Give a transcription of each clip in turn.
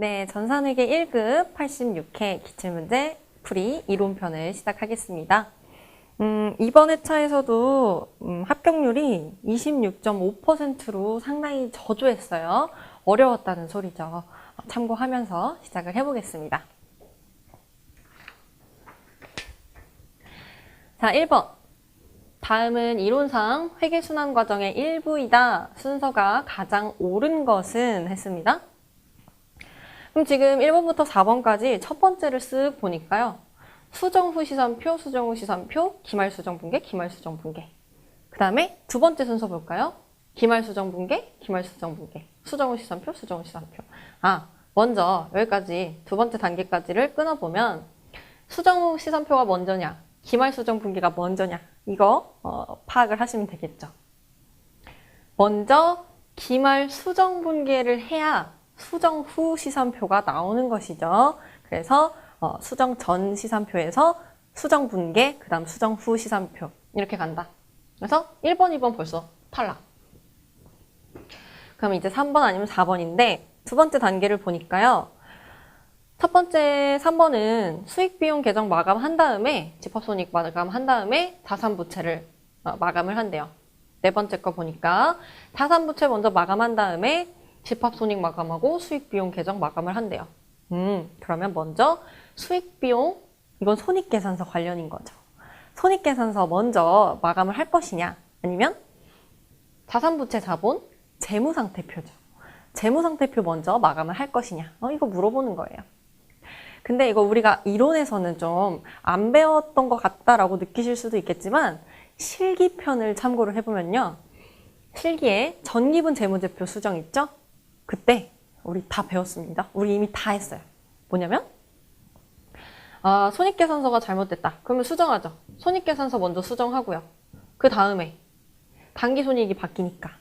네, 전산회계 1급 86회 기출문제 풀이 이론편을 시작하겠습니다. 이번 회차에서도 합격률이 26.5%로 상당히 저조했어요. 어려웠다는 소리죠. 참고하면서 시작을 해보겠습니다. 자, 1번. 다음은 이론상 회계순환 과정의 일부이다. 순서가 가장 옳은 것은 했습니다. 그럼 지금 1번부터 4번까지 첫 번째를 쓱 보니까요. 수정 후 시산표, 수정 후 시산표, 기말 수정 분계, 기말 수정 분계. 그 다음에 두 번째 순서 볼까요? 기말 수정 분계, 기말 수정 분계. 수정 후 시산표, 수정 후 시산표. 먼저 여기까지 두 번째 단계까지를 끊어보면 수정 후 시산표가 먼저냐, 기말 수정 분계가 먼저냐, 이거 파악을 하시면 되겠죠. 먼저 기말 수정 분계를 해야 수정 후 시산표가 나오는 것이죠. 그래서 수정 전 시산표에서 수정 분계, 그 다음 수정 후 시산표 이렇게 간다. 그래서 1번, 2번 벌써 탈락. 그럼 이제 3번 아니면 4번인데 두 번째 단계를 보니까요. 첫 번째 3번은 수익비용 계정 마감한 다음에 집합손익 마감한 다음에 자산부채를 마감을 한대요. 네 번째 거 보니까 자산부채 먼저 마감한 다음에 집합손익 마감하고 수익비용 계정 마감을 한대요. 그러면 먼저 수익비용, 이건 손익계산서 관련인 거죠. 손익계산서 먼저 마감을 할 것이냐, 아니면 자산부채 자본, 재무상태표죠. 재무상태표 먼저 마감을 할 것이냐, 이거 물어보는 거예요. 근데 이거 우리가 이론에서는 좀 안 배웠던 것 같다라고 느끼실 수도 있겠지만 실기편을 참고를 해보면요. 실기에 전기분 재무제표 수정 있죠? 그때 우리 다 배웠습니다. 우리 이미 다 했어요. 뭐냐면 손익계산서가 잘못됐다. 그러면 수정하죠. 손익계산서 먼저 수정하고요. 그 다음에 당기손익이 바뀌니까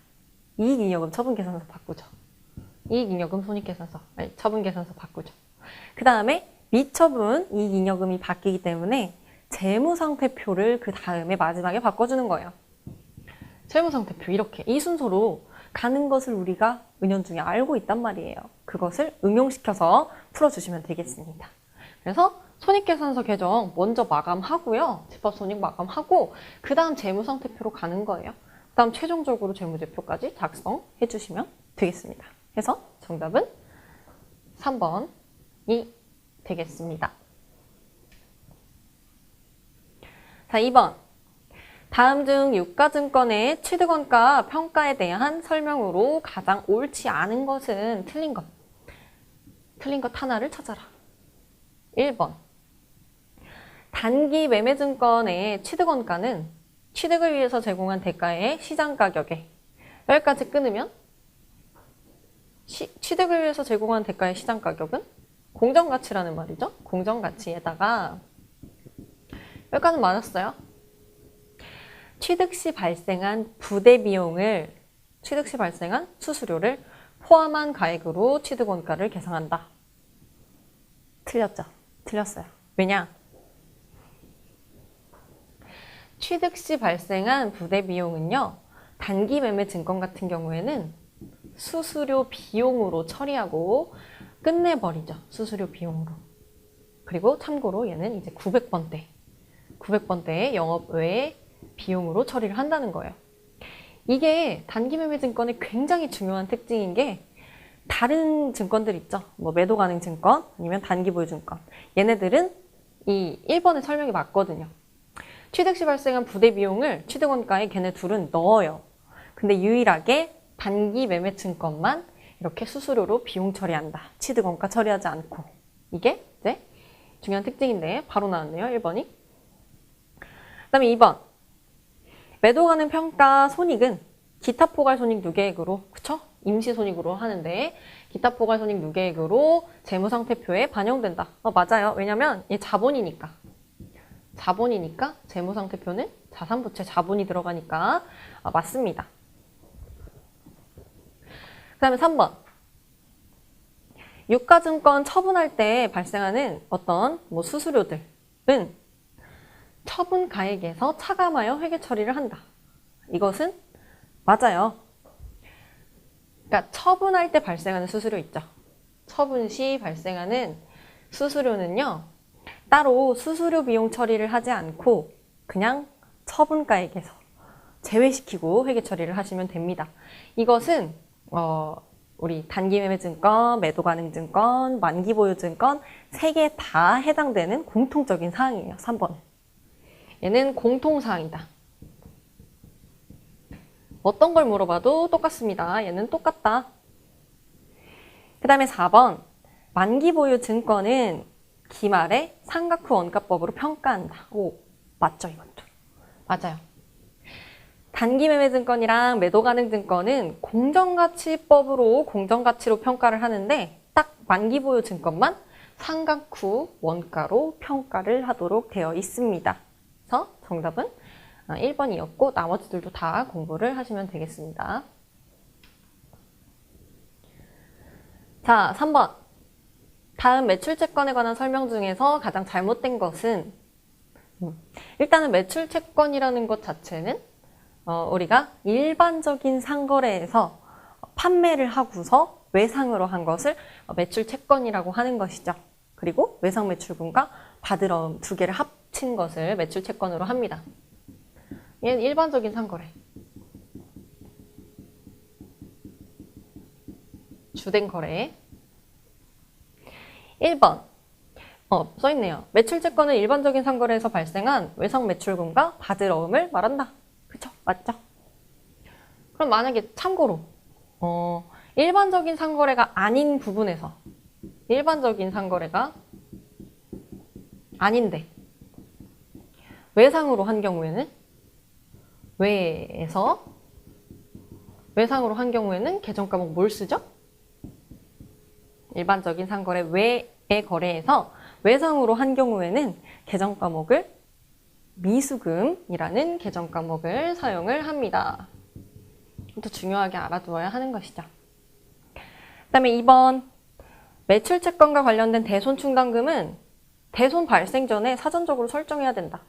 이익잉여금 처분계산서 바꾸죠. 이익잉여금 손익계산서, 아니 처분계산서 바꾸죠. 그 다음에 미처분 이익잉여금이 바뀌기 때문에 재무상태표를 그 다음에 마지막에 바꿔주는 거예요. 재무상태표 이렇게 이 순서로 가는 것을 우리가 은연중에 알고 있단 말이에요. 그것을 응용시켜서 풀어주시면 되겠습니다. 그래서 손익계산서 계정 먼저 마감하고요. 집합손익 마감하고 그 다음 재무상태표로 가는 거예요. 그 다음 최종적으로 재무제표까지 작성해 주시면 되겠습니다. 그래서 정답은 3번이 되겠습니다. 자, 2번. 다음 중 유가증권의 취득원가 평가에 대한 설명으로 가장 옳지 않은 것은 틀린 것. 틀린 것 하나를 찾아라. 1번. 단기 매매증권의 취득원가는 취득을 위해서 제공한 대가의 시장가격에, 여기까지 끊으면 취득을 위해서 제공한 대가의 시장가격은 공정가치라는 말이죠. 공정가치에다가 여기까지 맞았어요. 취득 시 발생한 부대 비용을, 취득 시 발생한 수수료를 포함한 가액으로 취득원가를 계산한다. 틀렸죠? 틀렸어요. 왜냐? 취득 시 발생한 부대 비용은요, 단기 매매 증권 같은 경우에는 수수료 비용으로 처리하고 끝내버리죠. 수수료 비용으로. 그리고 참고로 얘는 이제 900번대의 영업 외에 비용으로 처리를 한다는 거예요. 이게 단기 매매 증권의 굉장히 중요한 특징인 게 다른 증권들 있죠. 뭐 매도 가능 증권 아니면 단기 보유 증권. 얘네들은 이 1번의 설명이 맞거든요. 취득 시 발생한 부대 비용을 취득원가에 걔네 둘은 넣어요. 근데 유일하게 단기 매매 증권만 이렇게 수수료로 비용 처리한다. 취득원가 처리하지 않고. 이게 이제 중요한 특징인데 바로 나왔네요. 1번이. 그 다음에 2번. 매도 가능 평가 손익은 기타 포괄 손익 누계액으로, 그쵸? 임시 손익으로 하는데 기타 포괄 손익 누계액으로 재무상태표에 반영된다. 맞아요. 왜냐면 얘 자본이니까. 자본이니까 재무상태표는 자산부채 자본이 들어가니까 맞습니다. 그 다음에 3번. 유가증권 처분할 때 발생하는 어떤 수수료들은 처분 가액에서 차감하여 회계 처리를 한다. 이것은 맞아요. 그러니까 처분할 때 발생하는 수수료 있죠. 처분 시 발생하는 수수료는요, 따로 수수료 비용 처리를 하지 않고 그냥 처분가액에서 제외시키고 회계 처리를 하시면 됩니다. 이것은 우리 단기매매증권, 매도가능증권, 만기보유증권 3개 다 해당되는 공통적인 사항이에요. 3번. 얘는 공통사항이다. 어떤 걸 물어봐도 똑같습니다. 얘는 똑같다. 그 다음에 4번. 만기보유증권은 기말에 상각 후 원가법으로 평가한다. 오, 맞죠, 이것도. 맞아요. 단기매매증권이랑 매도가능증권은 공정가치법으로 공정가치로 평가를 하는데 딱 만기보유증권만 상각 후 원가로 평가를 하도록 되어 있습니다. 그래서 정답은 1번이었고 나머지들도 다 공부를 하시면 되겠습니다. 자, 3번. 다음 매출채권에 관한 설명 중에서 가장 잘못된 것은 일단은 매출채권이라는 것 자체는 우리가 일반적인 상거래에서 판매를 하고서 외상으로 한 것을 매출채권이라고 하는 것이죠. 그리고 외상매출금과 받으러움 두 개를 합친 것을 매출채권으로 합니다. 얘는 일반적인 상거래. 주된 거래. 1번. 써있네요. 매출채권은 일반적인 상거래에서 발생한 외상매출금과 받으러움을 말한다. 그쵸? 맞죠? 그럼 만약에 참고로 일반적인 상거래가 아닌 부분에서 일반적인 상거래가 아닌데 외상으로 한 경우에는 외상으로 한 경우에는 계정과목 뭘 쓰죠? 일반적인 상거래 외의 거래에서 외상으로 한 경우에는 계정과목을 미수금이라는 계정과목을 사용을 합니다. 또 중요하게 알아두어야 하는 것이죠. 그 다음에 2번 매출채권과 관련된 대손충당금은 대손 발생 전에 사전적으로 설정해야 된다.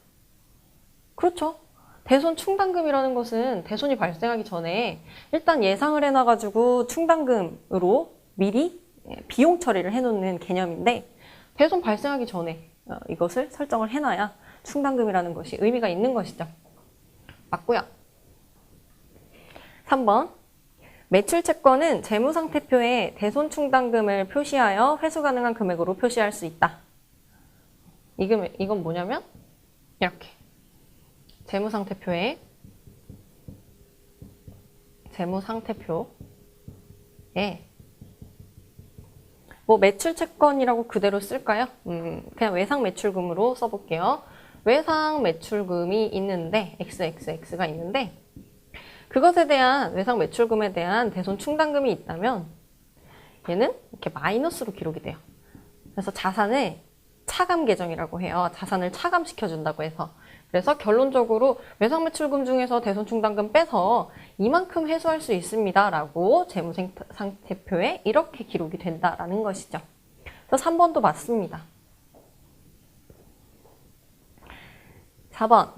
그렇죠. 대손충당금이라는 것은 대손이 발생하기 전에 일단 예상을 해놔가지고 충당금으로 미리 비용 처리를 해놓는 개념인데 대손 발생하기 전에 이것을 설정을 해놔야 충당금이라는 것이 의미가 있는 것이죠. 맞고요. 3번. 매출채권은 재무상태표에 대손충당금을 표시하여 회수 가능한 금액으로 표시할 수 있다. 이건 뭐냐면 이렇게 재무상태표에 뭐 매출채권이라고 그대로 쓸까요? 그냥 외상매출금으로 써볼게요. 외상매출금이 있는데 XXX가 있는데 그것에 대한 외상매출금에 대한 대손충당금이 있다면 얘는 이렇게 마이너스로 기록이 돼요. 그래서 자산을 차감 계정이라고 해요. 자산을 차감시켜준다고 해서. 그래서 결론적으로 외상매출금 중에서 대손충당금 빼서 이만큼 회수할 수 있습니다. 라고 재무상태표에 이렇게 기록이 된다라는 것이죠. 그래서 3번도 맞습니다. 4번.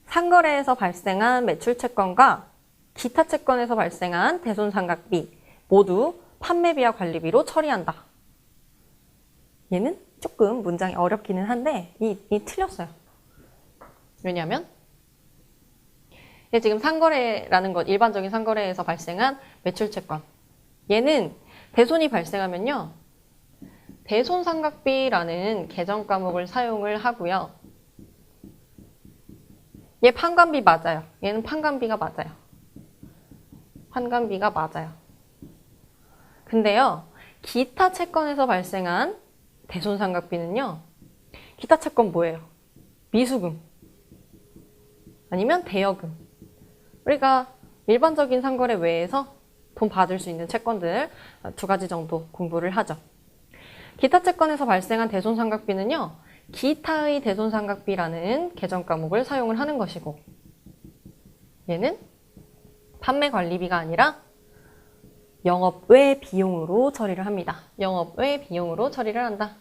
상거래에서 발생한 매출채권과 기타 채권에서 발생한 대손상각비 모두 판매비와 관리비로 처리한다. 얘는 조금 문장이 어렵기는 한데 이 틀렸어요. 왜냐하면 지금 상거래라는 것, 일반적인 상거래에서 발생한 매출채권 얘는 대손이 발생하면요. 대손상각비라는 계정과목을 사용을 하고요. 얘 판관비 맞아요. 얘는 판관비가 맞아요. 판관비가 맞아요. 근데요. 기타 채권에서 발생한 대손상각비는요. 기타 채권 뭐예요? 미수금 아니면 대여금. 우리가 일반적인 상거래 외에서 돈 받을 수 있는 채권들 2가지 정도 공부를 하죠. 기타 채권에서 발생한 대손상각비는요. 기타의 대손상각비라는 계정과목을 사용을 하는 것이고 얘는 판매관리비가 아니라 영업외 비용으로 처리를 합니다. 영업외 비용으로 처리를 한다.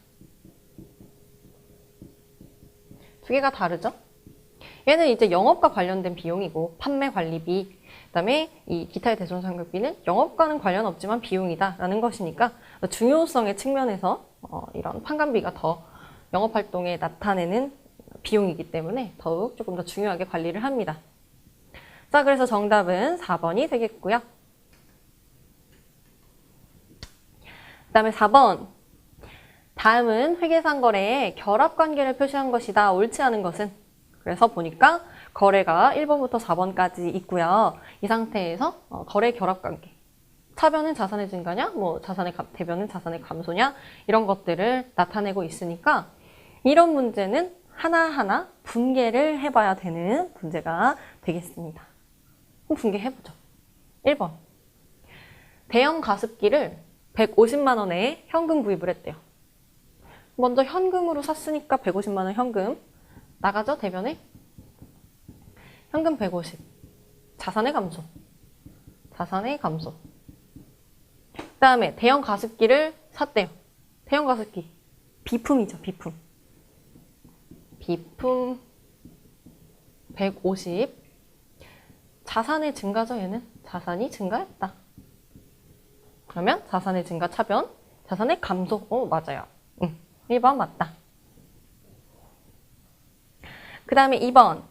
두 개가 다르죠? 얘는 이제 영업과 관련된 비용이고 판매관리비, 그다음에 이 기타의 대손상급비는 영업과는 관련 없지만 비용이다라는 것이니까 중요성의 측면에서 이런 판관비가 더 영업활동에 나타내는 비용이기 때문에 더욱 조금 더 중요하게 관리를 합니다. 자, 그래서 정답은 4번이 되겠고요. 그다음에 4번. 다음은 회계상거래에 결합관계를 표시한 것이다. 옳지 않은 것은? 그래서 보니까 거래가 1번부터 4번까지 있고요. 이 상태에서 거래 결합관계. 차변은 자산의 증가냐? 대변은 자산의 감소냐? 이런 것들을 나타내고 있으니까 이런 문제는 하나하나 분개를 해봐야 되는 문제가 되겠습니다. 그럼 분개해보죠. 1번. 대형 가습기를 150만 원에 현금 구입을 했대요. 먼저 현금으로 샀으니까 150만 원 현금 나가죠, 대변에? 현금 150. 자산의 감소. 자산의 감소. 그 다음에 대형 가습기를 샀대요. 대형 가습기. 비품이죠, 비품. 비품 150. 자산의 증가죠, 얘는? 자산이 증가했다. 그러면 자산의 증가 차변, 자산의 감소. 맞아요. 1번 맞다. 그 다음에 2번.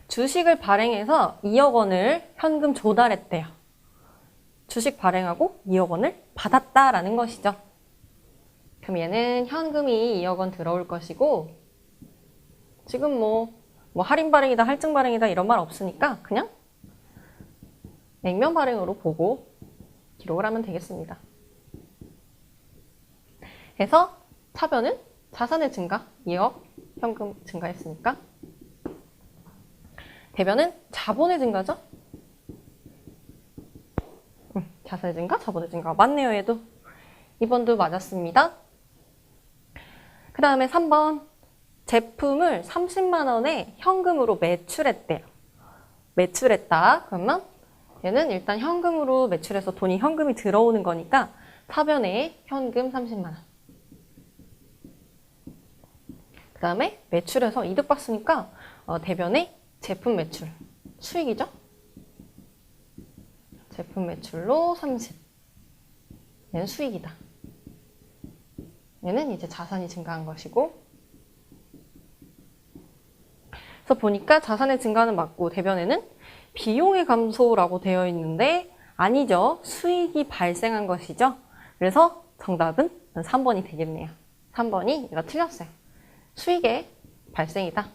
주식을 발행해서 2억 원을 현금 조달했대요. 주식 발행하고 2억 원을 받았다라는 것이죠. 그럼 얘는 현금이 2억 원 들어올 것이고 지금 뭐 할인 발행이다, 할증 발행이다 이런 말 없으니까 그냥 액면 발행으로 보고 기록을 하면 되겠습니다. 그래서 차변은 자산의 증가, 2억 현금 증가했으니까 대변은 자본의 증가죠? 자산의 증가, 자본의 증가. 맞네요, 얘도. 2번도 맞았습니다. 그 다음에 3번. 제품을 30만 원에 현금으로 매출했대요. 매출했다. 그러면 얘는 일단 현금으로 매출해서 현금이 들어오는 거니까 차변에 현금 30만 원. 그 다음에 매출해서 이득 봤으니까 대변에 제품 매출. 수익이죠? 제품 매출로 30. 얘는 수익이다. 얘는 이제 자산이 증가한 것이고 그래서 보니까 자산의 증가는 맞고 대변에는 비용의 감소라고 되어 있는데 아니죠. 수익이 발생한 것이죠. 그래서 정답은 3번이 되겠네요. 3번이 이거 틀렸어요. 수익의 발생이다.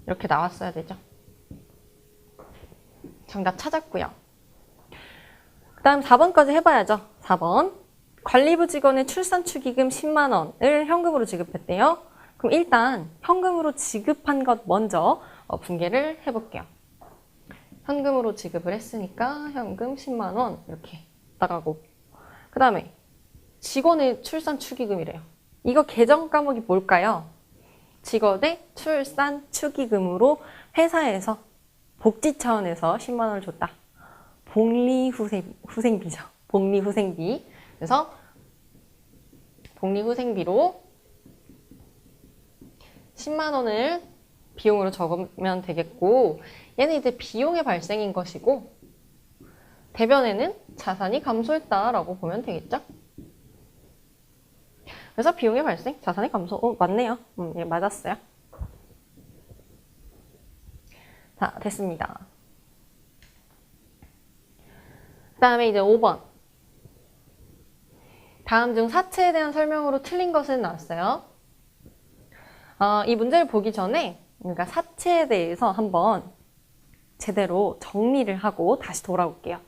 이렇게 나왔어야 되죠. 정답 찾았고요. 그 다음 4번까지 해봐야죠. 4번. 관리부 직원의 출산축의금 10만 원을 현금으로 지급했대요. 그럼 일단 현금으로 지급한 것 먼저 분개를 해볼게요. 현금으로 지급을 했으니까 현금 10만 원 이렇게 나가고 그 다음에 직원의 출산축의금이래요. 이거 계정 과목이 뭘까요? 직원의 출산축의금으로 회사에서 복지 차원에서 10만 원을 줬다. 복리후생비죠. 복리후생비. 그래서 복리후생비로 10만 원을 비용으로 적으면 되겠고 얘는 이제 비용의 발생인 것이고 대변에는 자산이 감소했다라고 보면 되겠죠. 그래서 비용의 발생, 자산의 감소. 맞네요. 예, 맞았어요. 자, 됐습니다. 그 다음에 이제 5번. 다음 중 사채에 대한 설명으로 틀린 것은 나왔어요. 이 문제를 보기 전에 그러니까 사채에 대해서 한번 제대로 정리를 하고 다시 돌아올게요.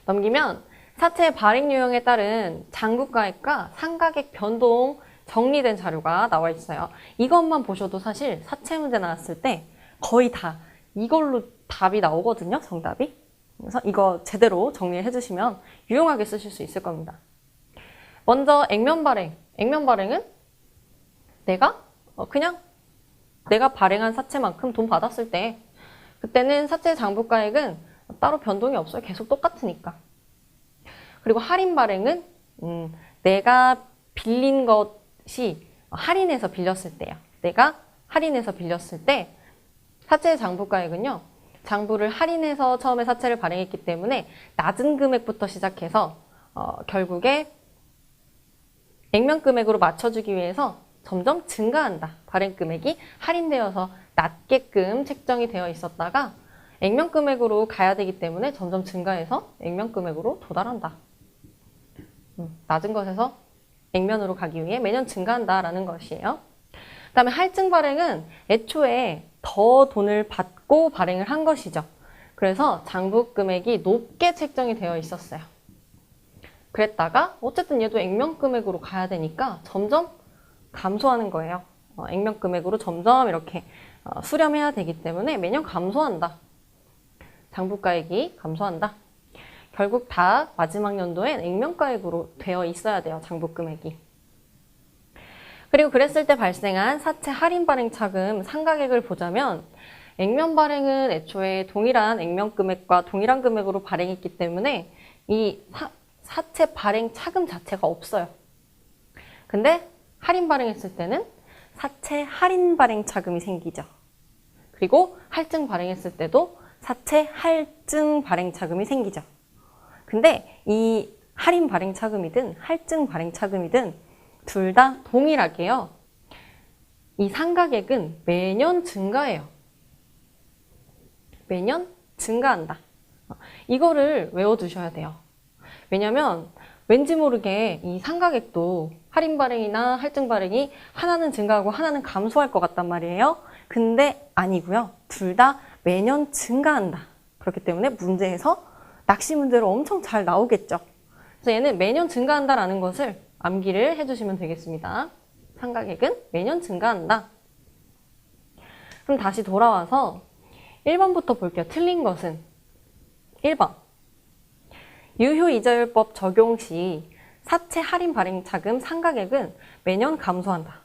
넘기면 사채의 발행 유형에 따른 장부가액과 상가액 변동 정리된 자료가 나와 있어요. 이것만 보셔도 사실 사채 문제 나왔을 때 거의 다 이걸로 답이 나오거든요. 정답이. 그래서 이거 제대로 정리해 주시면 유용하게 쓰실 수 있을 겁니다. 먼저 액면 발행. 액면 발행은 그냥 내가 발행한 사채만큼 돈 받았을 때 그때는 사채 장부가액은 따로 변동이 없어요. 계속 똑같으니까. 그리고 할인 발행은 내가 빌린 것이 할인해서 빌렸을 때요. 내가 할인해서 빌렸을 때 사채 장부가액은요. 장부를 할인해서 처음에 사채를 발행했기 때문에 낮은 금액부터 시작해서 결국에 액면 금액으로 맞춰주기 위해서 점점 증가한다. 발행 금액이 할인되어서 낮게끔 책정이 되어 있었다가 액면 금액으로 가야 되기 때문에 점점 증가해서 액면 금액으로 도달한다. 낮은 것에서 액면으로 가기 위해 매년 증가한다라는 것이에요. 그 다음에 할증 발행은 애초에 더 돈을 받고 발행을 한 것이죠. 그래서 장부 금액이 높게 책정이 되어 있었어요. 그랬다가 어쨌든 얘도 액면 금액으로 가야 되니까 점점 감소하는 거예요. 액면 금액으로 점점 이렇게 수렴해야 되기 때문에 매년 감소한다. 장부가액이 감소한다. 결국 다 마지막 연도엔 액면가액으로 되어 있어야 돼요. 장부 금액이. 그리고 그랬을 때 발생한 사채 할인 발행 차금 상각액을 보자면 액면 발행은 애초에 동일한 액면 금액과 동일한 금액으로 발행했기 때문에 이 사채 발행 차금 자체가 없어요. 근데 할인 발행했을 때는 사채 할인 발행 차금이 생기죠. 그리고 할증 발행했을 때도 사채 할증 발행 차금이 생기죠. 근데 이 할인 발행 차금이든 할증 발행 차금이든 둘 다 동일하게요. 이 상각액은 매년 증가해요. 매년 증가한다. 이거를 외워두셔야 돼요. 왜냐면 왠지 모르게 이 상각액도 할인 발행이나 할증 발행이 하나는 증가하고 하나는 감소할 것 같단 말이에요. 근데 아니고요. 둘 다 매년 증가한다. 그렇기 때문에 문제에서 낚시 문제로 엄청 잘 나오겠죠. 그래서 얘는 매년 증가한다라는 것을 암기를 해주시면 되겠습니다. 상각액은 매년 증가한다. 그럼 다시 돌아와서 1번부터 볼게요. 틀린 것은 1번. 유효이자율법 적용 시 사채 할인 발행 차금 상각액은 매년 감소한다.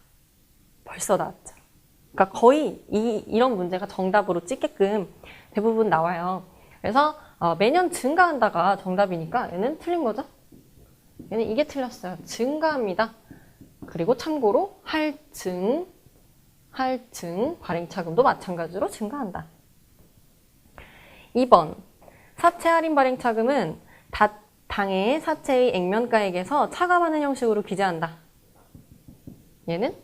벌써 나왔죠. 그러니까 거의 이런 문제가 정답으로 찍게끔 대부분 나와요. 그래서 매년 증가한다가 정답이니까 얘는 틀린 거죠. 얘는 이게 틀렸어요. 증가합니다. 그리고 참고로 할증 발행 차금도 마찬가지로 증가한다. 2번. 사채 할인 발행 차금은 당해 사채의 액면가액에서 차감하는 형식으로 기재한다. 얘는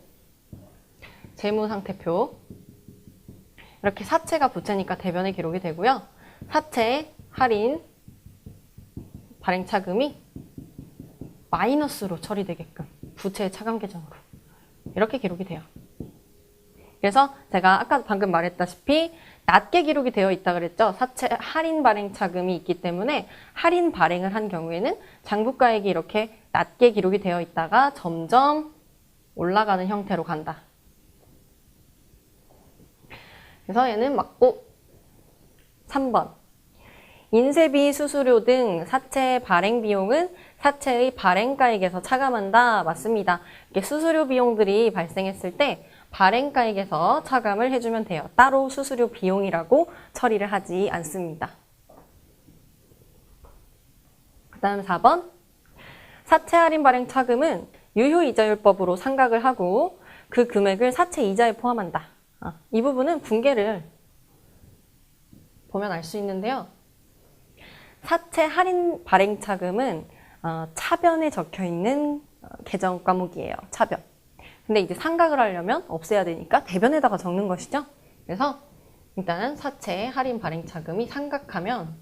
재무상태표. 이렇게 사채가 부채니까 대변에 기록이 되고요. 사채 할인 발행 차금이 마이너스로 처리되게끔 부채의 차감 계정으로 이렇게 기록이 돼요. 그래서 제가 아까 방금 말했다시피 낮게 기록이 되어 있다 그랬죠. 사채 할인 발행 차금이 있기 때문에 할인 발행을 한 경우에는 장부가액이 이렇게 낮게 기록이 되어 있다가 점점 올라가는 형태로 간다. 그래서 얘는 맞고 3번. 인쇄비, 수수료 등 사채 발행 비용은 사채의 발행가액에서 차감한다. 맞습니다. 이렇게 수수료 비용들이 발생했을 때 발행가액에서 차감을 해주면 돼요. 따로 수수료 비용이라고 처리를 하지 않습니다. 그 다음 4번. 사채 할인 발행 차금은 유효이자율법으로 상각을 하고 그 금액을 사채 이자에 포함한다. 이 부분은 분계를 보면 알 수 있는데요. 사채 할인 발행 차금은 차변에 적혀 있는 계정 과목이에요. 차변. 근데 이제 상각을 하려면 없애야 되니까 대변에다가 적는 것이죠. 그래서 일단은 사채 할인 발행 차금이 상각하면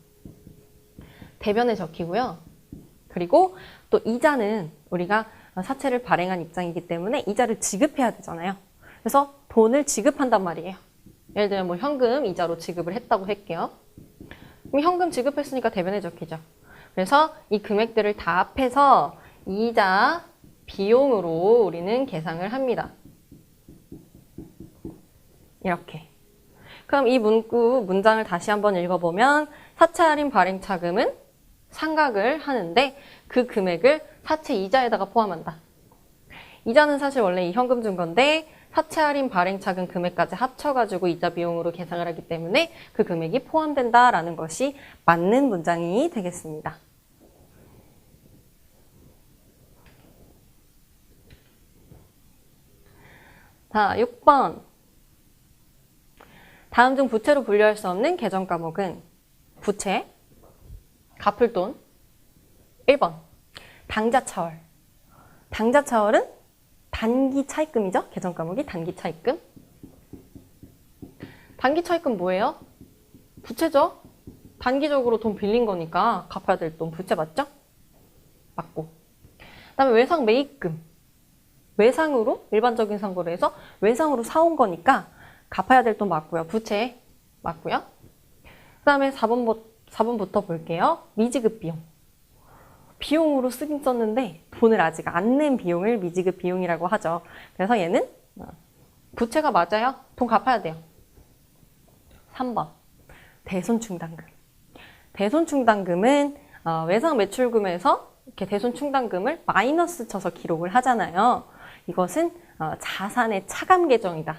대변에 적히고요. 그리고 또 이자는 우리가 사채를 발행한 입장이기 때문에 이자를 지급해야 되잖아요. 그래서 돈을 지급한단 말이에요. 예를 들면 뭐 현금 이자로 지급을 했다고 할게요. 그럼 현금 지급했으니까 대변에 적히죠. 그래서 이 금액들을 다 합해서 이자 비용으로 우리는 계상을 합니다. 이렇게. 그럼 이 문장을 다시 한번 읽어보면 사채 할인 발행 차금은 상각을 하는데 그 금액을 사채 이자에다가 포함한다. 이자는 사실 원래 이 현금 준 건데 사채 할인 발행 차금 금액까지 합쳐가지고 이자 비용으로 계상을 하기 때문에 그 금액이 포함된다라는 것이 맞는 문장이 되겠습니다. 자, 6번. 다음 중 부채로 분류할 수 없는 계정 과목은 부채, 갚을돈, 1번 당좌차월. 당좌차월은 단기 차입금이죠. 계정 과목이 단기 차입금. 단기 차입금 뭐예요? 부채죠. 단기적으로 돈 빌린 거니까 갚아야 될 돈 부채 맞죠? 맞고. 그다음에 외상 매입금. 외상으로 일반적인 상거래에서 외상으로 사온 거니까 갚아야 될 돈 맞고요. 부채 맞고요. 그다음에 4번부터 볼게요. 미지급 비용. 비용으로 쓰긴 썼는데 돈을 아직 안 낸 비용을 미지급 비용이라고 하죠. 그래서 얘는 부채가 맞아요. 돈 갚아야 돼요. 3번 대손충당금. 대손충당금은 외상 매출금에서 이렇게 대손충당금을 마이너스 쳐서 기록을 하잖아요. 이것은 자산의 차감 계정이다.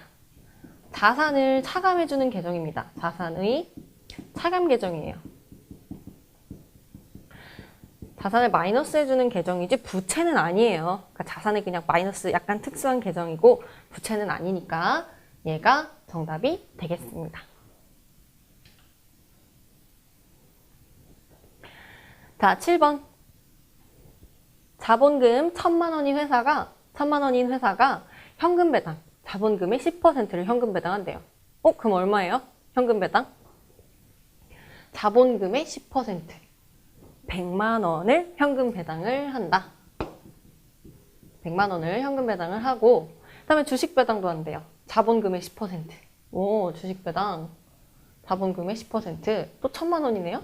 자산을 차감해주는 계정입니다. 자산의 차감 계정이에요. 자산을 마이너스 해주는 계정이지 부채는 아니에요. 그러니까 자산을 그냥 마이너스 약간 특수한 계정이고 부채는 아니니까 얘가 정답이 되겠습니다. 자, 7번. 자본금 1,000만 원인 회사가 현금 배당, 자본금의 10%를 현금 배당한대요. 그럼 얼마예요? 현금 배당? 자본금의 10%. 100만 원을 현금 배당을 한다. 100만 원을 현금 배당을 하고, 그 다음에 주식 배당도 한대요. 자본금의 10%. 오, 주식 배당. 자본금의 10%. 또 1,000만 원이네요?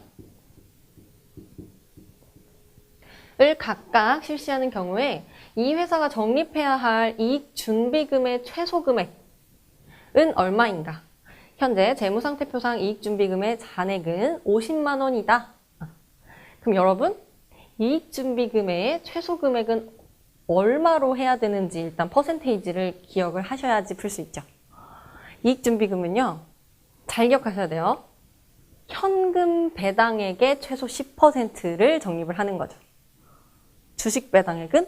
을 각각 실시하는 경우에 이 회사가 적립해야 할 이익 준비금의 최소 금액은 얼마인가? 현재 재무상태표상 이익 준비금의 잔액은 50만 원이다. 그럼 여러분, 이익 준비금의 최소 금액은 얼마로 해야 되는지 일단 퍼센테이지를 기억을 하셔야지 풀 수 있죠. 이익 준비금은요, 잘 기억하셔야 돼요. 현금 배당액의 최소 10%를 적립을 하는 거죠. 주식 배당액은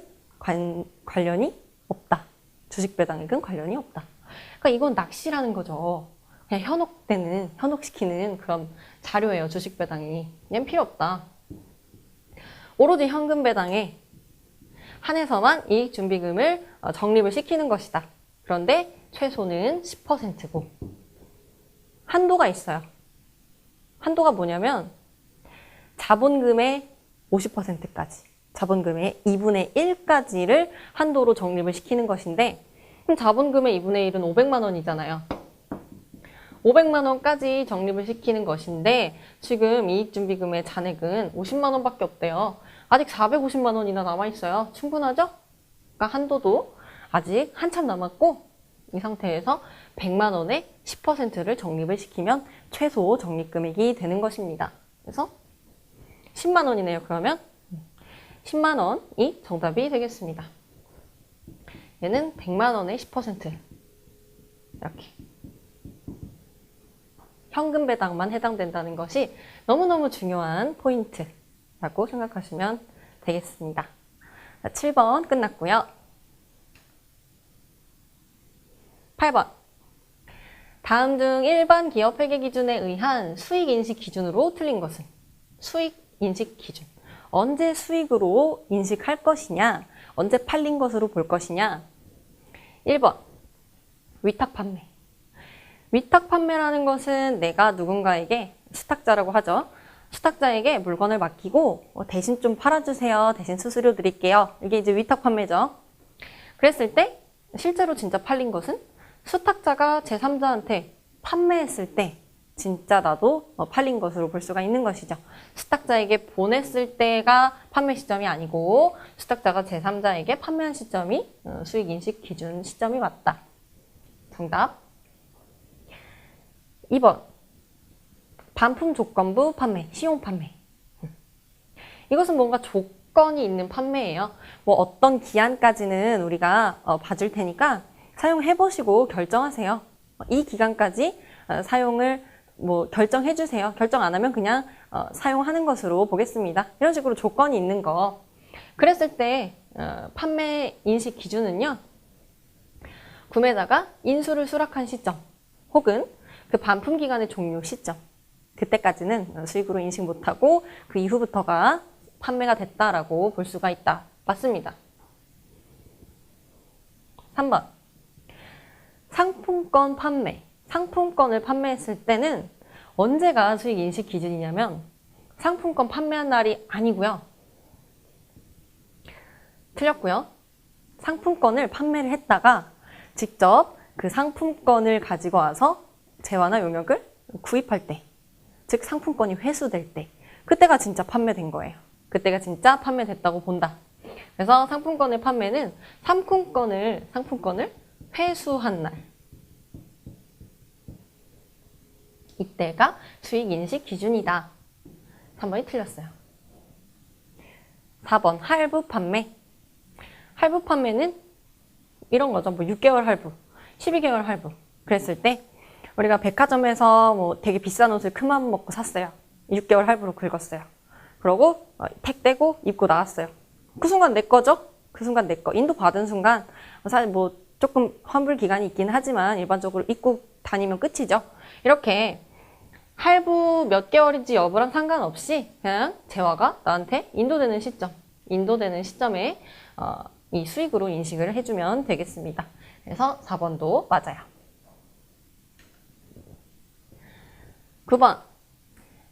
관련이 없다. 주식 배당액은 관련이 없다. 그러니까 이건 낚시라는 거죠. 그냥 현혹시키는 그런 자료예요. 주식 배당이. 얘는 필요 없다. 오로지 현금 배당에 한해서만 이익 준비금을 적립을 시키는 것이다. 그런데 최소는 10%고 한도가 있어요. 한도가 뭐냐면 자본금의 50%까지. 자본금의 2분의 1까지를 한도로 적립을 시키는 것인데, 그럼 자본금의 2분의 1은 500만 원이잖아요. 500만 원까지 적립을 시키는 것인데 지금 이익준비금의 잔액은 50만 원밖에 없대요. 아직 450만 원이나 남아있어요. 충분하죠? 그러니까 한도도 아직 한참 남았고 이 상태에서 100만 원의 10%를 적립을 시키면 최소 적립금액이 되는 것입니다. 그래서 10만 원이네요. 그러면 10만 원이 정답이 되겠습니다. 얘는 100만 원의 10% 이렇게 현금 배당만 해당된다는 것이 너무너무 중요한 포인트라고 생각하시면 되겠습니다. 7번 끝났고요. 8번. 다음 중 일반 기업 회계 기준에 의한 수익 인식 기준으로 틀린 것은? 수익 인식 기준. 언제 수익으로 인식할 것이냐? 언제 팔린 것으로 볼 것이냐? 1번. 위탁 판매. 위탁 판매라는 것은 내가 누군가에게 수탁자라고 하죠. 수탁자에게 물건을 맡기고 대신 좀 팔아주세요. 대신 수수료 드릴게요. 이게 이제 위탁 판매죠. 그랬을 때 실제로 진짜 팔린 것은 수탁자가 제3자한테 판매했을 때 진짜 나도 팔린 것으로 볼 수가 있는 것이죠. 수탁자에게 보냈을 때가 판매 시점이 아니고 수탁자가 제3자에게 판매한 시점이 수익인식 기준 시점이 맞다. 정답. 2번. 반품 조건부 판매, 시용 판매. 이것은 뭔가 조건이 있는 판매예요. 뭐 어떤 기한까지는 우리가 봐줄 테니까 사용해보시고 결정하세요. 이 기간까지 사용을 결정해주세요. 결정 안 하면 그냥 사용하는 것으로 보겠습니다. 이런 식으로 조건이 있는 거. 그랬을 때 판매 인식 기준은요. 구매자가 인수를 수락한 시점 혹은 그 반품 기간의 종료 시점. 그때까지는 수익으로 인식 못하고 그 이후부터가 판매가 됐다라고 볼 수가 있다. 맞습니다. 3번. 상품권 판매. 상품권을 판매했을 때는 언제가 수익 인식 기준이냐면 상품권 판매한 날이 아니고요. 틀렸고요. 상품권을 판매를 했다가 직접 그 상품권을 가지고 와서 재화나 용역을 구입할 때, 즉 상품권이 회수될 때, 그때가 진짜 판매된 거예요. 그때가 진짜 판매됐다고 본다. 그래서 상품권의 판매는 상품권을 회수한 날, 이때가 수익 인식 기준이다. 3번이 틀렸어요. 4번 할부 판매. 할부 판매는 이런 거죠. 뭐 6개월 할부, 12개월 할부. 그랬을 때 우리가 백화점에서 뭐 되게 비싼 옷을 큰맘 먹고 샀어요. 6개월 할부로 긁었어요. 그러고 택 떼고 입고 나왔어요. 그 순간 내 거죠? 그 순간 내 거. 인도 받은 순간 사실 뭐 조금 환불 기간이 있긴 하지만 일반적으로 입고 다니면 끝이죠. 이렇게 할부 몇 개월인지 여부랑 상관없이 그냥 재화가 나한테 인도되는 시점에 이 수익으로 인식을 해주면 되겠습니다. 그래서 4번도 맞아요. 9번.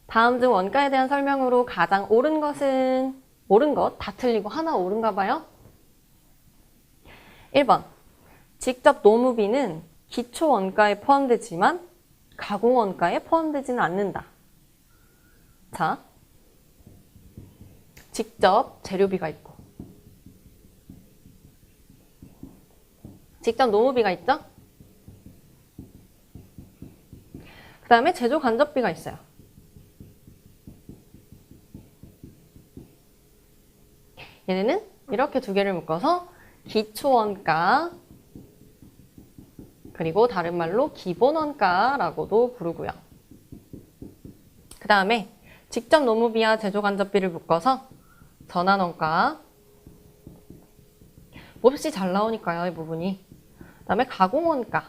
다음 중 원가에 대한 설명으로 가장 옳은 것은? 옳은 것 다 틀리고 하나 옳은가 봐요. 1번. 직접 노무비는 기초 원가에 포함되지만 가공 원가에 포함되지는 않는다. 자, 직접 재료비가 있고 직접 노무비가 있죠? 그 다음에 제조 간접비가 있어요. 얘네는 이렇게 두 개를 묶어서 기초원가 그리고 다른 말로 기본원가라고도 부르고요. 그 다음에 직접 노무비와 제조 간접비를 묶어서 전환원가. 몹시 잘 나오니까요, 이 부분이. 그 다음에 가공원가.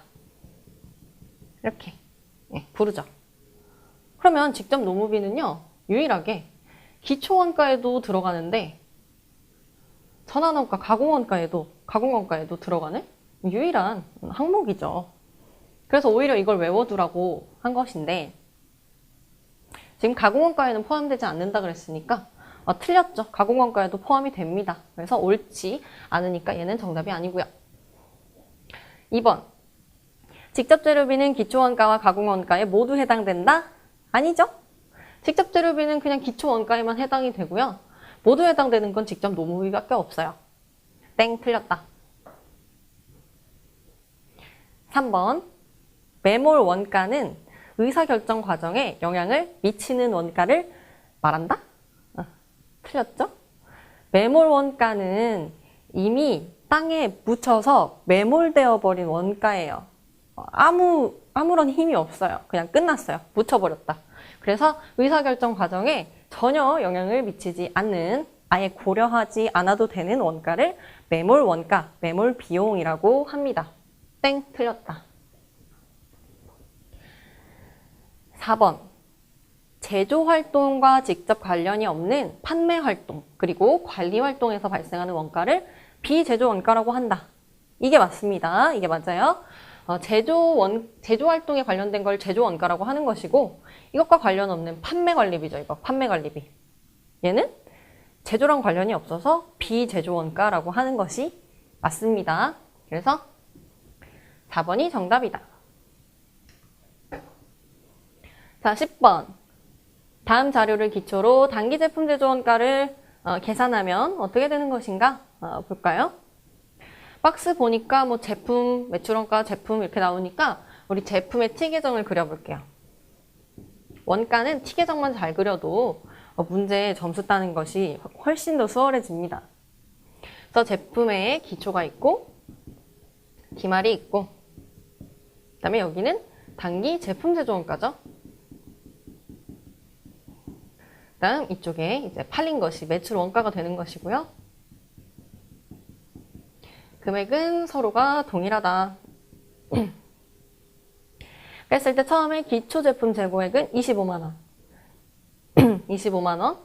이렇게 부르죠. 그러면 직접 노무비는요, 유일하게 기초원가에도 들어가는데 전환원가, 가공원가에도 들어가는 유일한 항목이죠. 그래서 오히려 이걸 외워두라고 한 것인데 지금 가공원가에는 포함되지 않는다 그랬으니까 틀렸죠. 가공원가에도 포함이 됩니다. 그래서 옳지 않으니까 얘는 정답이 아니고요. 2번. 직접 재료비는 기초원가와 가공원가에 모두 해당된다? 아니죠. 직접 재료비는 그냥 기초원가에만 해당이 되고요. 모두 해당되는 건 직접 노무비밖에 없어요. 땡, 틀렸다. 3번. 매몰 원가는 의사결정 과정에 영향을 미치는 원가를 말한다? 틀렸죠? 매몰 원가는 이미 땅에 묻혀서 매몰되어 버린 원가예요. 아무런 힘이 없어요. 그냥 끝났어요. 묻혀버렸다. 그래서 의사결정 과정에 전혀 영향을 미치지 않는, 아예 고려하지 않아도 되는 원가를 매몰 원가, 매몰 비용이라고 합니다. 땡, 틀렸다. 4번. 제조활동과 직접 관련이 없는 판매활동, 그리고 관리활동에서 발생하는 원가를 비제조원가라고 한다. 이게 맞습니다. 이게 맞아요. 제조활동에 관련된 걸 제조원가라고 하는 것이고, 이것과 관련 없는 판매관리비죠. 이거 판매관리비. 얘는 제조랑 관련이 없어서 비제조원가라고 하는 것이 맞습니다. 그래서 4번이 정답이다. 자, 10번. 다음 자료를 기초로 단기 제품 제조원가를 계산하면 어떻게 되는 것인가 볼까요? 박스 보니까 뭐 제품, 매출원가, 제품 이렇게 나오니까 우리 제품의 T 계정을 그려볼게요. 원가는 T 계정만 잘 그려도 문제에 점수 따는 것이 훨씬 더 수월해집니다. 그래서 제품에 기초가 있고 기말이 있고 그 다음에 여기는 단기 제품 제조원가죠. 그 다음 이쪽에 이제 팔린 것이 매출 원가가 되는 것이고요. 금액은 서로가 동일하다. 그랬을 때 처음에 기초 제품 재고액은 25만 원. 25만 원.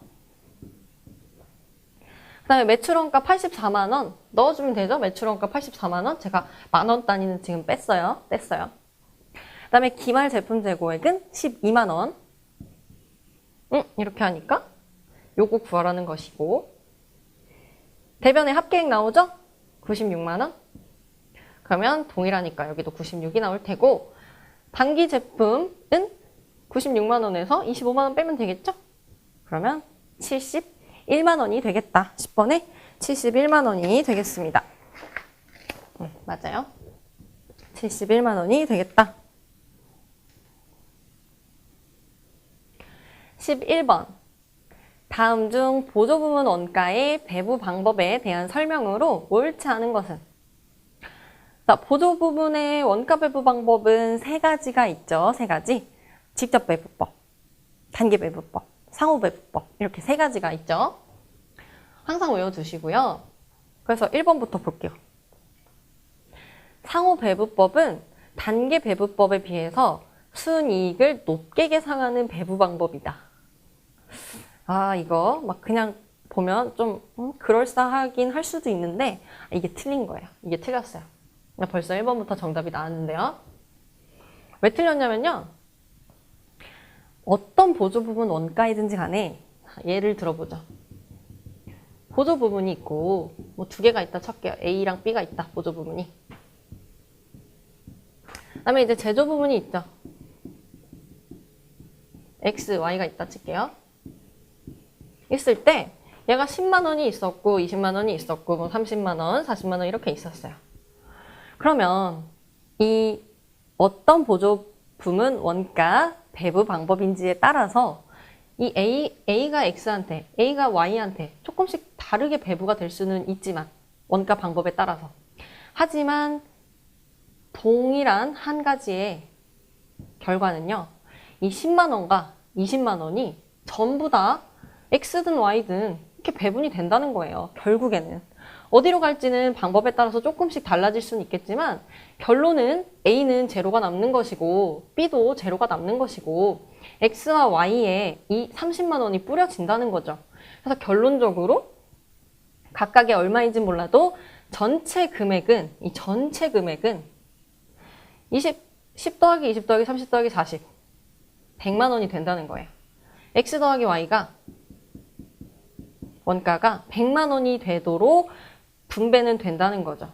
그 다음에 매출원가 84만 원 넣어주면 되죠? 매출원가 84만 원. 제가 만원 단위는 지금 뺐어요. 그 다음에 기말 제품 재고액은 12만 원. 이렇게 하니까 요거 구하라는 것이고, 대변에 합계액 나오죠? 96만 원. 그러면 동일하니까 여기도 96이 나올 테고, 단기 제품은 96만 원에서 25만 원 빼면 되겠죠? 그러면 71만 원이 되겠다. 10번에 71만 원이 되겠습니다. 맞아요. 71만 원이 되겠다. 11번. 다음 중 보조부문 원가의 배부 방법에 대한 설명으로 옳지 않은 것은? 자, 보조부문의 원가 배부 방법은 세 가지가 있죠. 세 가지. 직접 배부법, 단기 배부법, 상호 배부법, 이렇게 세 가지가 있죠. 항상 외워두시고요. 그래서 1번부터 볼게요. 상호 배부법은 단기 배부법에 비해서 순이익을 높게 계산하는 배부 방법이다. 아, 이거 막 그냥 보면 좀 그럴싸하긴 할 수도 있는데 이게 틀린 거예요. 이게 틀렸어요. 벌써 1번부터 정답이 나왔는데요. 왜 틀렸냐면요. 어떤 보조부문 원가이든지 간에 예를 들어보죠. 보조부문이 있고 뭐 두 개가 있다 칠게요. A랑 B가 있다. 보조부문이. 그다음에 이제 제조부문이 있죠. X, Y가 있다 칠게요. 있을 때 얘가 10만 원이 있었고 20만 원이 있었고 뭐 30만 원, 40만 원 이렇게 있었어요. 그러면 이 어떤 보조부문 원가 배부 방법인지에 따라서 이 A가 X한테, A가 Y한테 조금씩 다르게 배부가 될 수는 있지만 원가 방법에 따라서. 하지만 동일한 한 가지의 결과는요. 이 10만 원과 20만 원이 전부 다 X든 Y든 이렇게 배분이 된다는 거예요. 결국에는. 어디로 갈지는 방법에 따라서 조금씩 달라질 수는 있겠지만 결론은 A는 제로가 남는 것이고 B도 제로가 남는 것이고 X와 Y에 이 30만 원이 뿌려진다는 거죠. 그래서 결론적으로 각각의 얼마인지 몰라도 전체 금액은 10 더하기 20 더하기 30 더하기 40 100만 원이 된다는 거예요. X 더하기 Y가 원가가 100만 원이 되도록 분배는 된다는 거죠.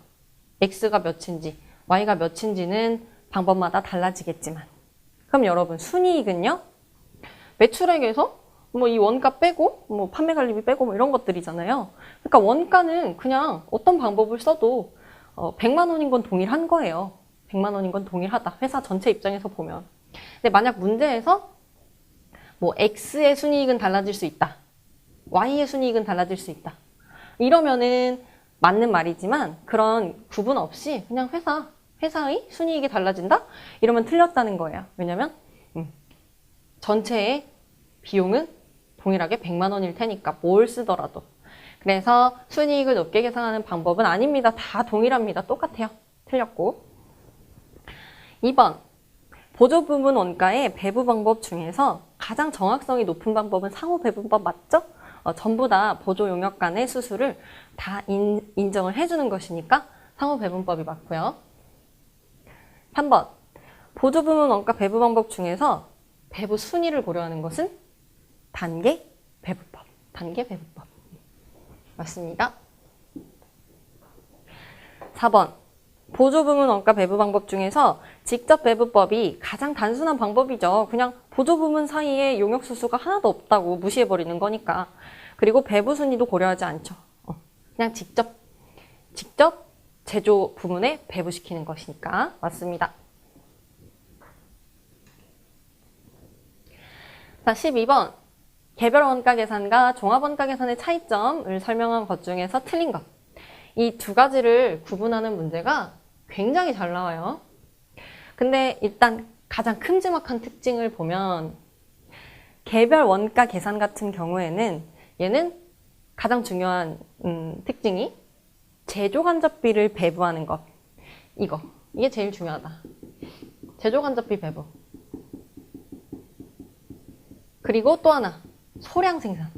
X가 몇인지 Y가 몇인지는 방법마다 달라지겠지만. 그럼 여러분 순이익은요? 매출액에서 뭐 이 원가 빼고 뭐 판매 관리비 빼고 뭐 이런 것들이잖아요. 그러니까 원가는 그냥 어떤 방법을 써도 100만 원인 건 동일한 거예요. 100만 원인 건 동일하다. 회사 전체 입장에서 보면. 근데 만약 문제에서 뭐 X의 순이익은 달라질 수 있다. Y의 순이익은 달라질 수 있다. 이러면은 맞는 말이지만 그런 구분 없이 그냥 회사의 순이익이 달라진다? 이러면 틀렸다는 거예요. 왜냐면 전체의 비용은 동일하게 100만 원일 테니까 뭘 쓰더라도. 그래서 순이익을 높게 계산하는 방법은 아닙니다. 다 동일합니다. 똑같아요. 틀렸고. 2번. 보조부문 원가의 배부 방법 중에서 가장 정확성이 높은 방법은 상호 배분법 맞죠? 전부 다 보조 용역 간의 수수를 다 인정을 해주는 것이니까 상호 배분법이 맞고요. 3번. 보조부문 원가 배부 방법 중에서 배부 순위를 고려하는 것은 단계 배부법. 단계 배부법. 맞습니다. 4번. 보조부문 원가 배부 방법 중에서 직접 배부법이 가장 단순한 방법이죠. 그냥 보조부문 사이에 용역수수가 하나도 없다고 무시해버리는 거니까. 그리고 배부 순위도 고려하지 않죠. 그냥 직접 제조 부문에 배부시키는 것이니까 맞습니다. 자, 12번. 개별 원가 계산과 종합 원가 계산의 차이점을 설명한 것 중에서 틀린 것. 이 두 가지를 구분하는 문제가 굉장히 잘 나와요. 근데 일단 가장 큼지막한 특징을 보면 개별 원가 계산 같은 경우에는 얘는 가장 중요한 특징이 제조간접비를 배부하는 것. 이게 제일 중요하다. 제조간접비 배부. 그리고 또 하나, 소량 생산.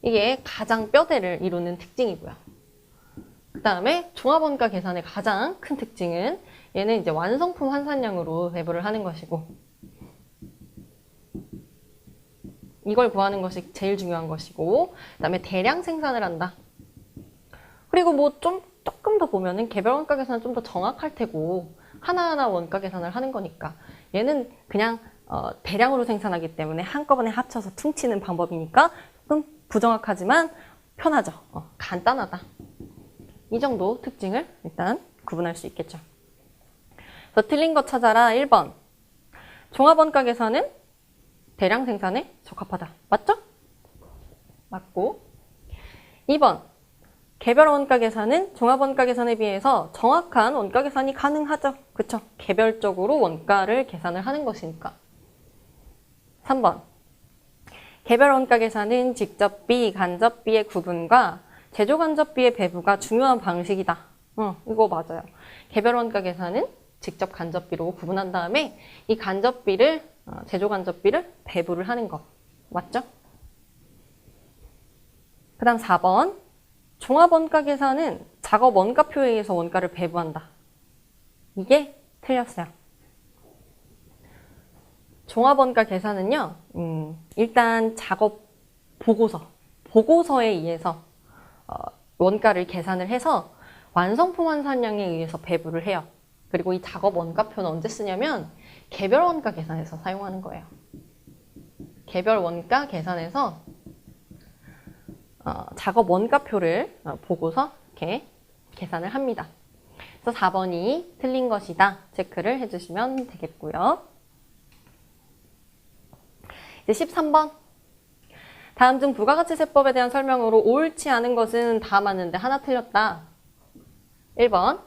이게 가장 뼈대를 이루는 특징이고요. 그 다음에 종합원가 계산의 가장 큰 특징은 얘는 이제 완성품 환산량으로 배분을 하는 것이고, 이걸 구하는 것이 제일 중요한 것이고, 그 다음에 대량 생산을 한다. 그리고 뭐 조금 더 보면은 개별 원가 계산은 좀 더 정확할 테고, 하나하나 원가 계산을 하는 거니까. 얘는 그냥 대량으로 생산하기 때문에 한꺼번에 합쳐서 퉁치는 방법이니까 조금 부정확하지만 편하죠. 간단하다. 이 정도 특징을 일단 구분할 수 있겠죠. 더 틀린 거 찾아라. 1번. 종합원가 계산은 대량 생산에 적합하다. 맞죠? 맞고. 2번. 개별 원가 계산은 종합원가 계산에 비해서 정확한 원가 계산이 가능하죠. 그쵸? 개별적으로 원가를 계산을 하는 것이니까. 3번. 개별 원가 계산은 직접비, 간접비의 구분과 제조간접비의 배부가 중요한 방식이다. 이거 맞아요. 개별 원가 계산은 직접 간접비로 구분한 다음에 이 간접비를, 제조간접비를 배부를 하는 거. 맞죠? 그 다음 4번. 종합원가 계산은 작업 원가표에 의해서 원가를 배부한다. 이게 틀렸어요. 종합원가 계산은요, 일단 작업 보고서에 의해서 원가를 계산을 해서 완성품 환산량에 의해서 배부를 해요. 그리고 이 작업 원가표는 언제 쓰냐면 개별 원가 계산에서 사용하는 거예요. 개별 원가 계산에서 작업 원가표를 보고서 이렇게 계산을 합니다. 그래서 4번이 틀린 것이다. 체크를 해주시면 되겠고요. 이제 13번. 다음 중 부가가치세법에 대한 설명으로 옳지 않은 것은 다 맞는데 하나 틀렸다. 1번.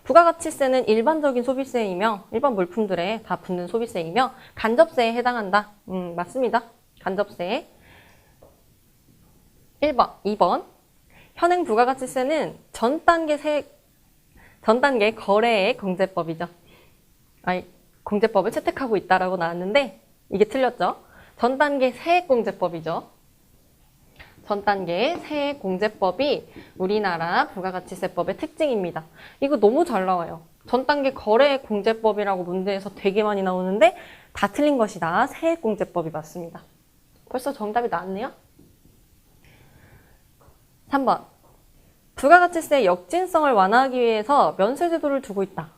부가가치세는 일반적인 소비세이며 일반 물품들에 다 붙는 소비세이며 간접세에 해당한다. 맞습니다. 간접세에. 1번, 2번. 현행 부가가치세는 전 단계 거래의 공제법이죠. 공제법을 채택하고 있다라고 나왔는데 이게 틀렸죠. 전 단계 세액공제법이죠. 전 단계 세액공제법이 우리나라 부가가치세법의 특징입니다. 이거 너무 잘 나와요. 전 단계 거래공제법이라고 문제에서 되게 많이 나오는데 다 틀린 것이다. 세액공제법이 맞습니다. 벌써 정답이 나왔네요. 3번. 부가가치세의 역진성을 완화하기 위해서 면세제도를 두고 있다.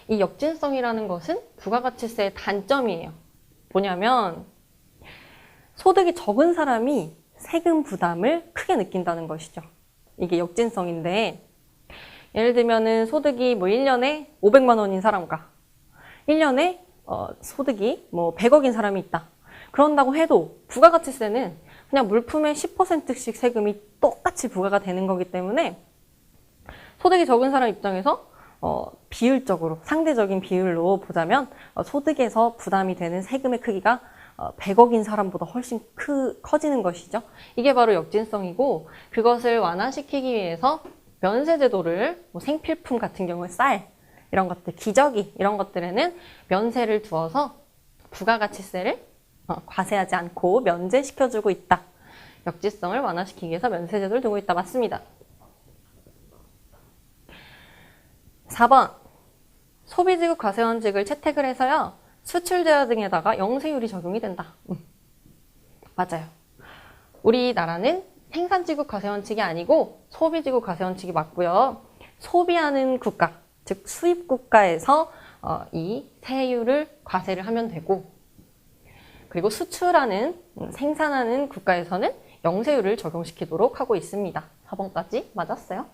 이 역진성이라는 것은 부가가치세의 단점이에요. 뭐냐면 소득이 적은 사람이 세금 부담을 크게 느낀다는 것이죠. 이게 역진성인데 예를 들면은 소득이 뭐 1년에 500만 원인 사람과 1년에 소득이 뭐 100억인 사람이 있다. 그런다고 해도 부가가치세는 그냥 물품의 10%씩 세금이 똑같이 부과가 되는 거기 때문에 소득이 적은 사람 입장에서 비율적으로 상대적인 비율로 보자면 소득에서 부담이 되는 세금의 크기가 100억인 사람보다 훨씬 커지는 것이죠. 이게 바로 역진성이고 그것을 완화시키기 위해서 면세제도를 뭐 생필품 같은 경우에 쌀 이런 것들, 기저귀 이런 것들에는 면세를 두어서 부가가치세를 과세하지 않고 면제시켜주고 있다. 역지성을 완화시키기 위해서 면세제도를 두고 있다. 맞습니다. 4번. 소비지급 과세원칙을 채택을 해서요. 수출제화 등에다가 영세율이 적용이 된다. 맞아요. 우리나라는 생산지급 과세원칙이 아니고 소비지급 과세원칙이 맞고요. 소비하는 국가, 즉 수입국가에서 이 세율을 과세를 하면 되고 그리고 수출하는, 생산하는 국가에서는 영세율을 적용시키도록 하고 있습니다. 4번까지 맞았어요?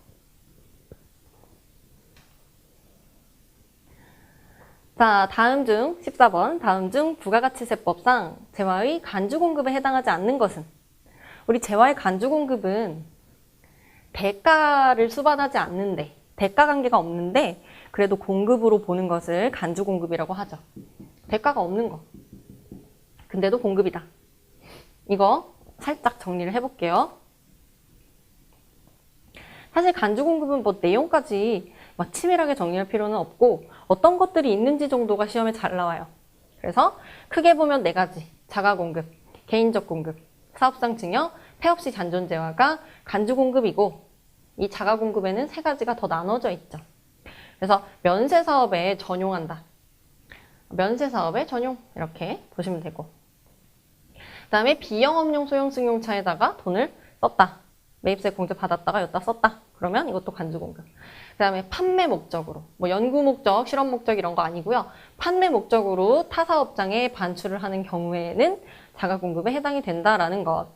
자, 다음 중 14번. 다음 중 부가가치세법상 재화의 간주공급에 해당하지 않는 것은 우리 재화의 간주공급은 대가를 수반하지 않는데 대가관계가 없는데 그래도 공급으로 보는 것을 간주공급이라고 하죠. 대가가 없는 거. 근데도 공급이다. 이거 살짝 정리를 해볼게요. 사실 간주공급은 뭐 내용까지 막 치밀하게 정리할 필요는 없고 어떤 것들이 있는지 정도가 시험에 잘 나와요. 그래서 크게 보면 4가지. 자가공급, 개인적 공급, 사업상 증여, 폐업시 잔존재화가 간주공급이고 이 자가공급에는 세 가지가 더 나눠져 있죠. 그래서 면세사업에 전용한다. 면세사업에 전용 이렇게 보시면 되고 그 다음에 비영업용 소형 승용차에다가 돈을 썼다. 매입세 공제 받았다가 여기다 썼다. 그러면 이것도 간주공급. 그 다음에 판매 목적으로 뭐 연구 목적, 실험 목적 이런 거 아니고요. 판매 목적으로 타 사업장에 반출을 하는 경우에는 자가공급에 해당이 된다라는 것.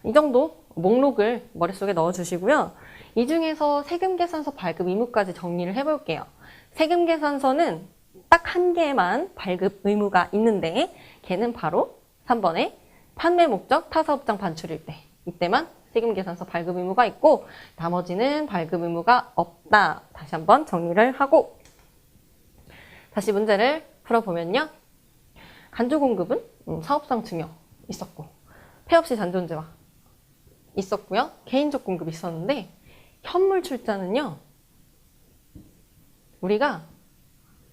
이 정도 목록을 머릿속에 넣어주시고요. 이 중에서 세금계산서 발급 의무까지 정리를 해볼게요. 세금계산서는 딱 한 개만 발급 의무가 있는데 걔는 바로 3번에 판매 목적 타사업장 반출일 때 이때만 세금계산서 발급 의무가 있고 나머지는 발급 의무가 없다. 다시 한번 정리를 하고 다시 문제를 풀어보면요. 간주공급은 사업상 증여 있었고 폐업시 잔존재화 있었고요. 개인적 공급이 있었는데 현물 출자는요. 우리가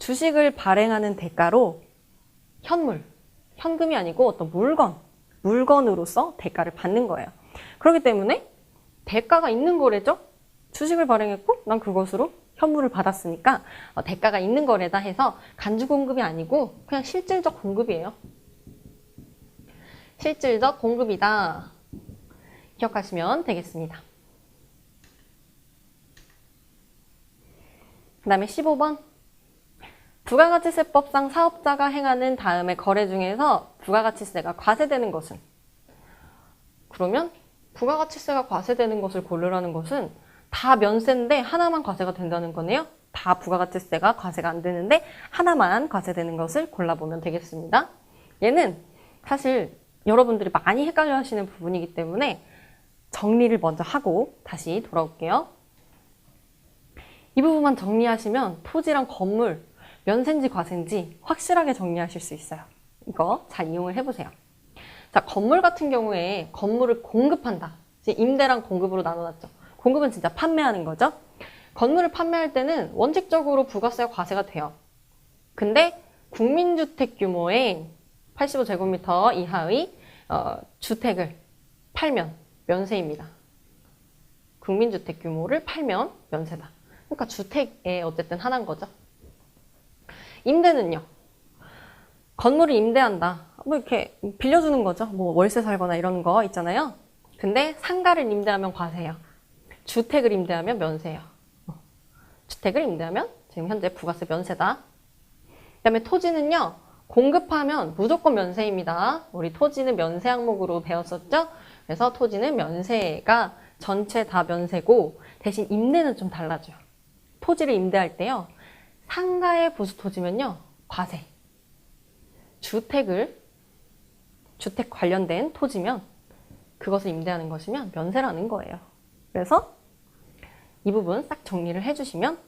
주식을 발행하는 대가로 현금이 아니고 어떤 물건으로서 대가를 받는 거예요. 그렇기 때문에 대가가 있는 거래죠. 주식을 발행했고 난 그것으로 현물을 받았으니까 대가가 있는 거래다 해서 간주공급이 아니고 그냥 실질적 공급이에요. 실질적 공급이다. 기억하시면 되겠습니다. 그 다음에 15번. 부가가치세법상 사업자가 행하는 다음의 거래 중에서 부가가치세가 과세되는 것은? 그러면 부가가치세가 과세되는 것을 고르라는 것은 다 면세인데 하나만 과세가 된다는 거네요. 다 부가가치세가 과세가 안 되는데 하나만 과세되는 것을 골라보면 되겠습니다. 얘는 사실 여러분들이 많이 헷갈려 하시는 부분이기 때문에 정리를 먼저 하고 다시 돌아올게요. 이 부분만 정리하시면 토지랑 건물, 면세인지 과세인지 확실하게 정리하실 수 있어요. 이거 잘 이용을 해보세요. 자, 건물 같은 경우에 건물을 공급한다. 임대랑 공급으로 나눠놨죠. 공급은 진짜 판매하는 거죠. 건물을 판매할 때는 원칙적으로 부가세와 과세가 돼요. 근데 국민주택 규모의 85제곱미터 이하의 주택을 팔면 면세입니다. 국민주택 규모를 팔면 면세다. 그러니까 주택에 어쨌든 하나인 거죠. 임대는요. 건물을 임대한다. 뭐 이렇게 빌려주는 거죠. 뭐 월세 살거나 이런 거 있잖아요. 근데 상가를 임대하면 과세예요. 주택을 임대하면 면세예요. 주택을 임대하면 지금 현재 부가세 면세다. 그 다음에 토지는요. 공급하면 무조건 면세입니다. 우리 토지는 면세 항목으로 배웠었죠. 그래서 토지는 면세가 전체 다 면세고 대신 임대는 좀 달라져요. 토지를 임대할 때요. 상가의 부수 토지면요. 과세. 주택 관련된 토지면 그것을 임대하는 것이면 면세라는 거예요. 그래서 이 부분 싹 정리를 해주시면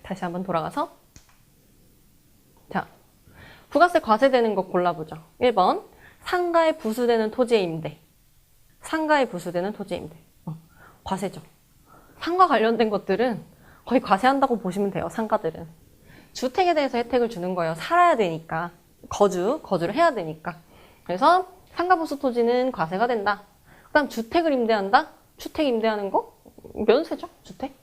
다시 한번 돌아가서 자, 부가세 과세되는 거 골라보죠. 1번 상가에 부수되는 토지의 임대. 상가에 부수되는 토지의 임대. 과세죠. 상가 관련된 것들은 거의 과세한다고 보시면 돼요. 상가들은. 주택에 대해서 혜택을 주는 거예요. 살아야 되니까. 거주를 해야 되니까. 그래서 상가 부수 토지는 과세가 된다. 그 다음 주택을 임대한다? 주택 임대하는 거? 면세죠. 주택.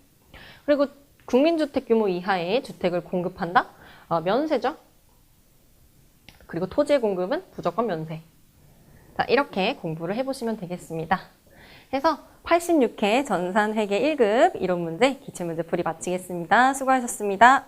그리고 국민주택 규모 이하의 주택을 공급한다? 면세죠. 그리고 토지의 공급은 무조건 면세. 자, 이렇게 공부를 해보시면 되겠습니다. 해서 86회 전산회계 1급 이론 문제, 기출문제 풀이 마치겠습니다. 수고하셨습니다.